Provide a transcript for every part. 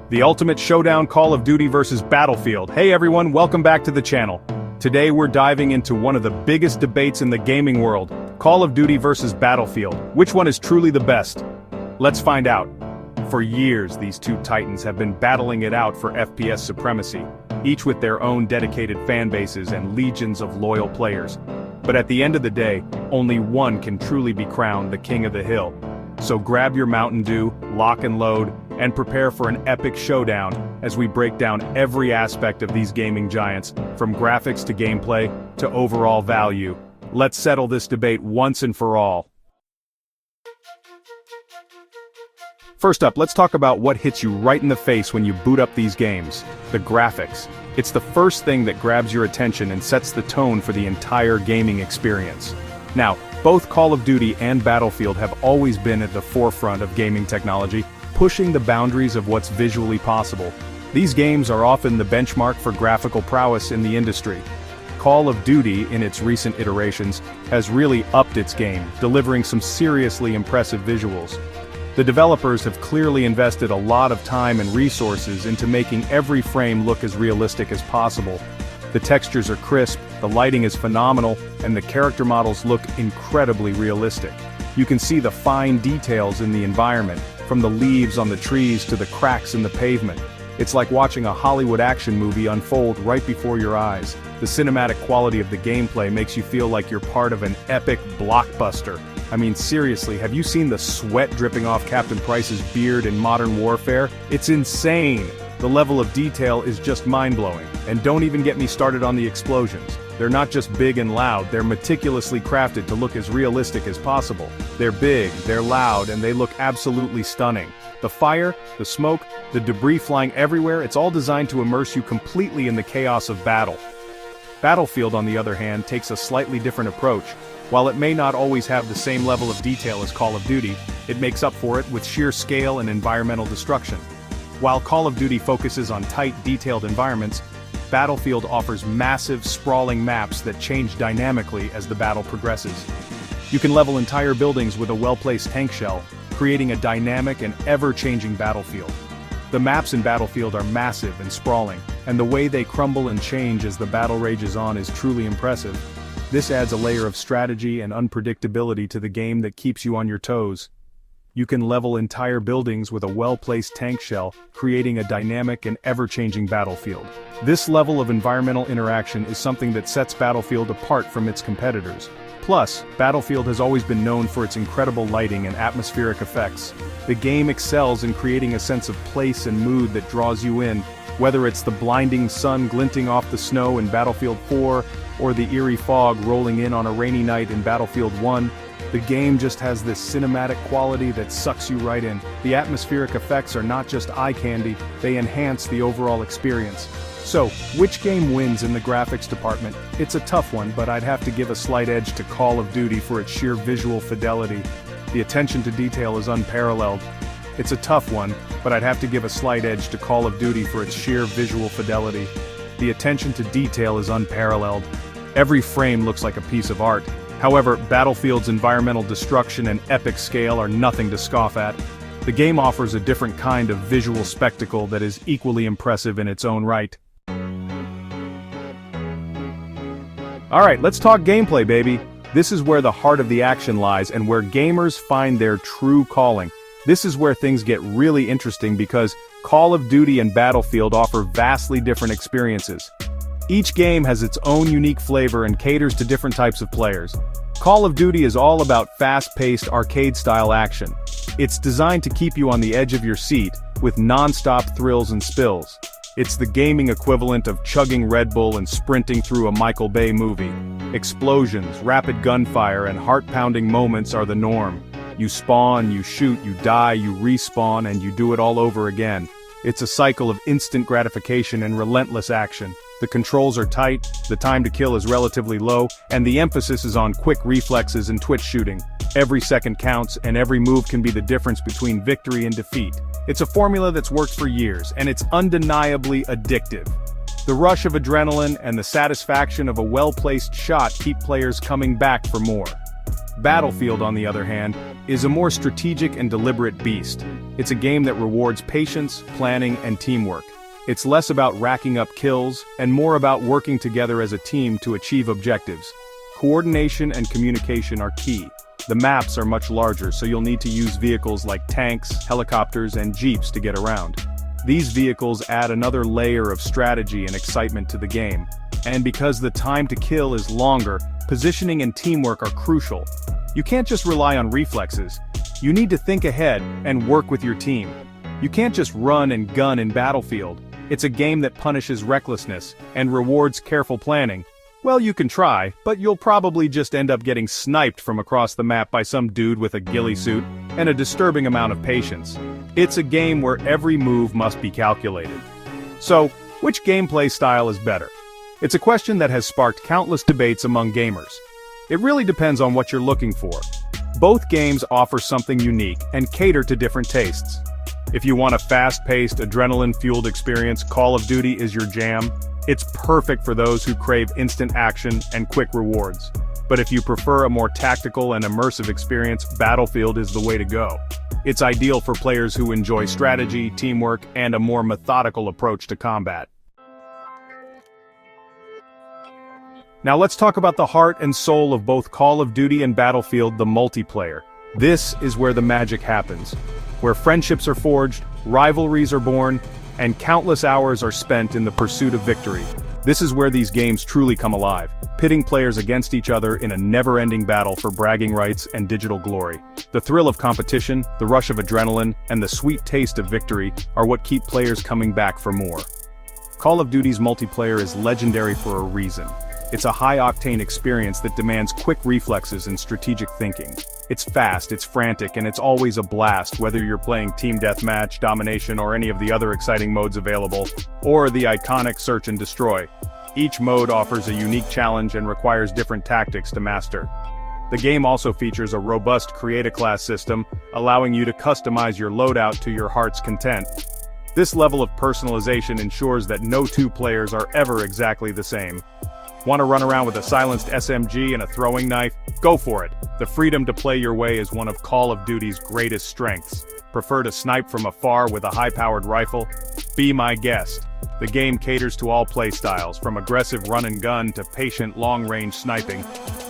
The ultimate showdown, Call of Duty versus Battlefield. Hey everyone, welcome back to the channel. Today we're diving into one of the biggest debates in the gaming world, Call of Duty versus Battlefield. Which one is truly the best? Let's find out. For years, these two titans have been battling it out for FPS supremacy, each with their own dedicated fan bases and legions of loyal players. But at the end of the day, only one can truly be crowned the king of the hill. So grab your Mountain Dew, lock and load, and prepare for an epic showdown as we break down every aspect of these gaming giants, from graphics to gameplay to overall value. Let's settle this debate once and for all. First up, let's talk about what hits you right in the face when you boot up these games: the graphics. It's the first thing that grabs your attention and sets the tone for the entire gaming experience. Now, both Call of Duty and Battlefield have always been at the forefront of gaming technology, pushing the boundaries of what's visually possible. These games are often the benchmark for graphical prowess in the industry. Call of Duty, in its recent iterations, has really upped its game, delivering some seriously impressive visuals. The developers have clearly invested a lot of time and resources into making every frame look as realistic as possible. The textures are crisp, the lighting is phenomenal, and the character models look incredibly realistic. You can see the fine details in the environment, from the leaves on the trees to the cracks in the pavement. It's like watching a Hollywood action movie unfold right before your eyes. The cinematic quality of the gameplay makes you feel like you're part of an epic blockbuster. I mean, seriously, have you seen the sweat dripping off Captain Price's beard in Modern Warfare? It's insane! The level of detail is just mind-blowing. And don't even get me started on the explosions. They're not just big and loud, they're meticulously crafted to look as realistic as possible. They're big, they're loud, and they look absolutely stunning. The fire, the smoke, the debris flying everywhere, it's all designed to immerse you completely in the chaos of battle. Battlefield, on the other hand, takes a slightly different approach. While it may not always have the same level of detail as Call of Duty, it makes up for it with sheer scale and environmental destruction. While Call of Duty focuses on tight, detailed environments, Battlefield offers massive, sprawling maps that change dynamically as the battle progresses. You can level entire buildings with a well-placed tank shell, creating a dynamic and ever-changing battlefield. The maps in Battlefield are massive and sprawling, and the way they crumble and change as the battle rages on is truly impressive. This adds a layer of strategy and unpredictability to the game that keeps you on your toes. You can level entire buildings with a well-placed tank shell, creating a dynamic and ever-changing battlefield. This level of environmental interaction is something that sets Battlefield apart from its competitors. Plus, Battlefield has always been known for its incredible lighting and atmospheric effects. The game excels in creating a sense of place and mood that draws you in, whether it's the blinding sun glinting off the snow in Battlefield 4, or the eerie fog rolling in on a rainy night in Battlefield 1. The game just has this cinematic quality that sucks you right in. The atmospheric effects are not just eye candy, they enhance the overall experience. So, which game wins in the graphics department? It's a tough one, but I'd have to give a slight edge to Call of Duty for its sheer visual fidelity. The attention to detail is unparalleled. It's a tough one, but I'd have to give a slight edge to Call of Duty for its sheer visual fidelity. The attention to detail is unparalleled. Every frame looks like a piece of art. However, Battlefield's environmental destruction and epic scale are nothing to scoff at. The game offers a different kind of visual spectacle that is equally impressive in its own right. Alright, let's talk gameplay, baby. This is where the heart of the action lies and where gamers find their true calling. This is where things get really interesting because Call of Duty and Battlefield offer vastly different experiences. Each game has its own unique flavor and caters to different types of players. Call of Duty is all about fast-paced, arcade-style action. It's designed to keep you on the edge of your seat, with non-stop thrills and spills. It's the gaming equivalent of chugging Red Bull and sprinting through a Michael Bay movie. Explosions, rapid gunfire, and heart-pounding moments are the norm. You spawn, you shoot, you die, you respawn, and you do it all over again. It's a cycle of instant gratification and relentless action. The controls are tight, the time to kill is relatively low, and the emphasis is on quick reflexes and twitch shooting. Every second counts, and every move can be the difference between victory and defeat. It's a formula that's worked for years, and it's undeniably addictive. The rush of adrenaline and the satisfaction of a well-placed shot keep players coming back for more. Battlefield, on the other hand, is a more strategic and deliberate beast. It's a game that rewards patience, planning, and teamwork. It's less about racking up kills, and more about working together as a team to achieve objectives. Coordination and communication are key. The maps are much larger, so you'll need to use vehicles like tanks, helicopters, and jeeps to get around. These vehicles add another layer of strategy and excitement to the game. And because the time to kill is longer, positioning and teamwork are crucial. You can't just rely on reflexes. You need to think ahead and work with your team. You can't just run and gun in Battlefield. It's a game that punishes recklessness and rewards careful planning. Well, you can try, but you'll probably just end up getting sniped from across the map by some dude with a ghillie suit and a disturbing amount of patience. It's a game where every move must be calculated. So, which gameplay style is better? It's a question that has sparked countless debates among gamers. It really depends on what you're looking for. Both games offer something unique and cater to different tastes. If you want a fast-paced, adrenaline-fueled experience, Call of Duty is your jam. It's perfect for those who crave instant action and quick rewards. But if you prefer a more tactical and immersive experience, Battlefield is the way to go. It's ideal for players who enjoy strategy, teamwork, and a more methodical approach to combat. Now let's talk about the heart and soul of both Call of Duty and Battlefield, the multiplayer. This is where the magic happens, where friendships are forged, rivalries are born, and countless hours are spent in the pursuit of victory. This is where these games truly come alive, pitting players against each other in a never-ending battle for bragging rights and digital glory. The thrill of competition, the rush of adrenaline, and the sweet taste of victory are what keep players coming back for more. Call of Duty's multiplayer is legendary for a reason. It's a high-octane experience that demands quick reflexes and strategic thinking. It's fast, it's frantic, and it's always a blast, whether you're playing Team Deathmatch, Domination, or any of the other exciting modes available, or the iconic Search and Destroy. Each mode offers a unique challenge and requires different tactics to master. The game also features a robust Create-a-Class system, allowing you to customize your loadout to your heart's content. This level of personalization ensures that no two players are ever exactly the same. Want to run around with a silenced SMG and a throwing knife? Go for it! The freedom to play your way is one of Call of Duty's greatest strengths. Prefer to snipe from afar with a high-powered rifle? Be my guest. The game caters to all playstyles, from aggressive run-and-gun to patient long-range sniping.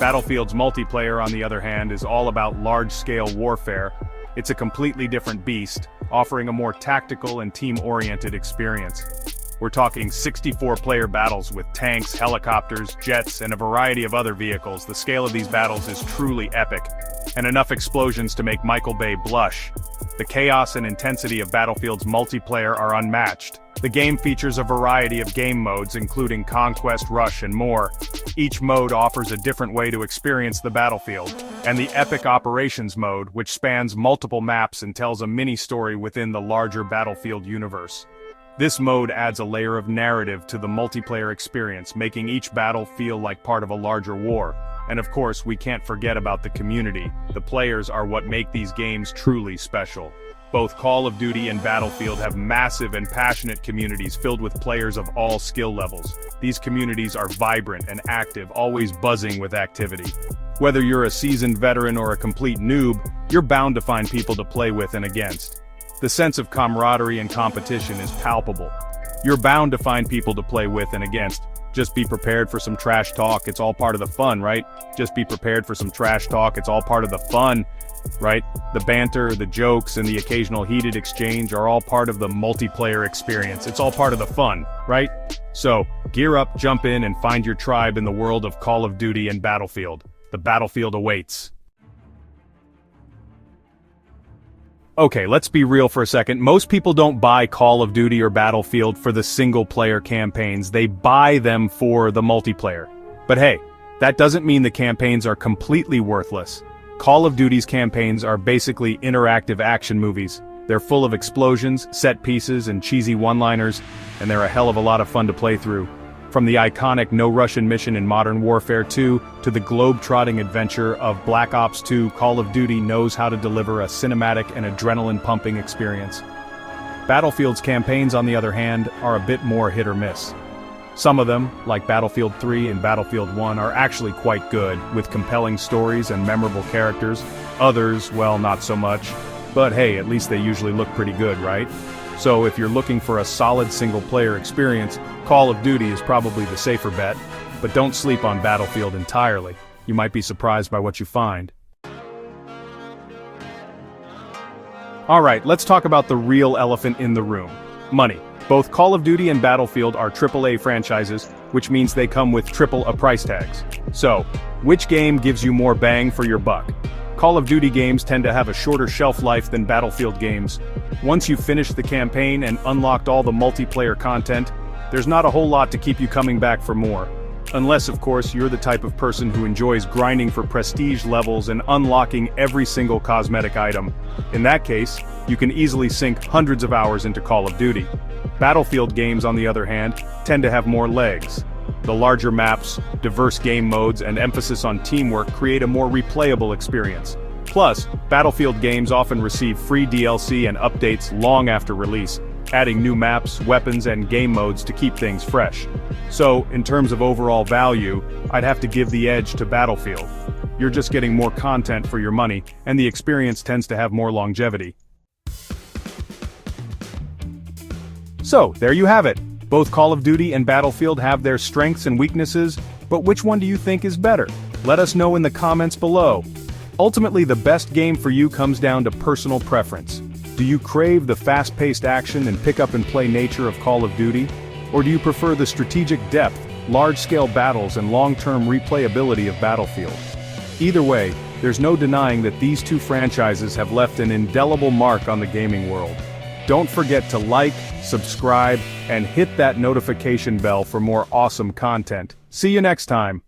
Battlefield's multiplayer, on the other hand, is all about large-scale warfare. It's a completely different beast, offering a more tactical and team-oriented experience. We're talking 64-player battles with tanks, helicopters, jets, and a variety of other vehicles. The scale of these battles is truly epic, and enough explosions to make Michael Bay blush. The chaos and intensity of Battlefield's multiplayer are unmatched. The game features a variety of game modes, including Conquest, Rush, and more. Each mode offers a different way to experience the battlefield, and the Epic Operations mode, which spans multiple maps and tells a mini-story within the larger Battlefield universe. This mode adds a layer of narrative to the multiplayer experience, making each battle feel like part of a larger war. And of course, we can't forget about the community. The players are what make these games truly special. Both Call of Duty and Battlefield have massive and passionate communities filled with players of all skill levels. These communities are vibrant and active, always buzzing with activity. Whether you're a seasoned veteran or a complete noob, you're bound to find people to play with and against. The sense of camaraderie and competition is palpable. You're bound to find people to play with and against. Just be prepared for some trash talk, it's all part of the fun, right? Just be prepared for some trash talk, it's all part of the fun, right? The banter, the jokes, and the occasional heated exchange are all part of the multiplayer experience. It's all part of the fun, right? So, gear up, jump in, and find your tribe in the world of Call of Duty and Battlefield. The battlefield awaits. Okay, let's be real for a second. Most people don't buy Call of Duty or Battlefield for the single-player campaigns. They buy them for the multiplayer. But hey, that doesn't mean the campaigns are completely worthless. Call of Duty's campaigns are basically interactive action movies. They're full of explosions, set pieces, and cheesy one-liners, and they're a hell of a lot of fun to play through. From the iconic No Russian mission in Modern Warfare 2 to the globe-trotting adventure of Black Ops 2, Call of Duty knows how to deliver a cinematic and adrenaline-pumping experience. Battlefield's campaigns, on the other hand, are a bit more hit or miss. Some of them, like Battlefield 3 and Battlefield 1, are actually quite good, with compelling stories and memorable characters. Others, well, not so much. But hey, at least they usually look pretty good, right? So if you're looking for a solid single-player experience, Call of Duty is probably the safer bet, but don't sleep on Battlefield entirely. You might be surprised by what you find. Alright, let's talk about the real elephant in the room. Money. Both Call of Duty and Battlefield are AAA franchises, which means they come with triple A price tags. So, which game gives you more bang for your buck? Call of Duty games tend to have a shorter shelf life than Battlefield games. Once you've finished the campaign and unlocked all the multiplayer content, there's not a whole lot to keep you coming back for more. Unless, of course, you're the type of person who enjoys grinding for prestige levels and unlocking every single cosmetic item. In that case, you can easily sink hundreds of hours into Call of Duty. Battlefield games, on the other hand, tend to have more legs. The larger maps, diverse game modes, and emphasis on teamwork create a more replayable experience. Plus, Battlefield games often receive free DLC and updates long after release, adding new maps, weapons, and game modes to keep things fresh. So, in terms of overall value, I'd have to give the edge to Battlefield. You're just getting more content for your money, and the experience tends to have more longevity. So, there you have it. Both Call of Duty and Battlefield have their strengths and weaknesses, but which one do you think is better? Let us know in the comments below. Ultimately, the best game for you comes down to personal preference. Do you crave the fast-paced action and pick-up-and-play nature of Call of Duty? Or do you prefer the strategic depth, large-scale battles, and long-term replayability of Battlefield? Either way, there's no denying that these two franchises have left an indelible mark on the gaming world. Don't forget to like, subscribe, and hit that notification bell for more awesome content. See you next time.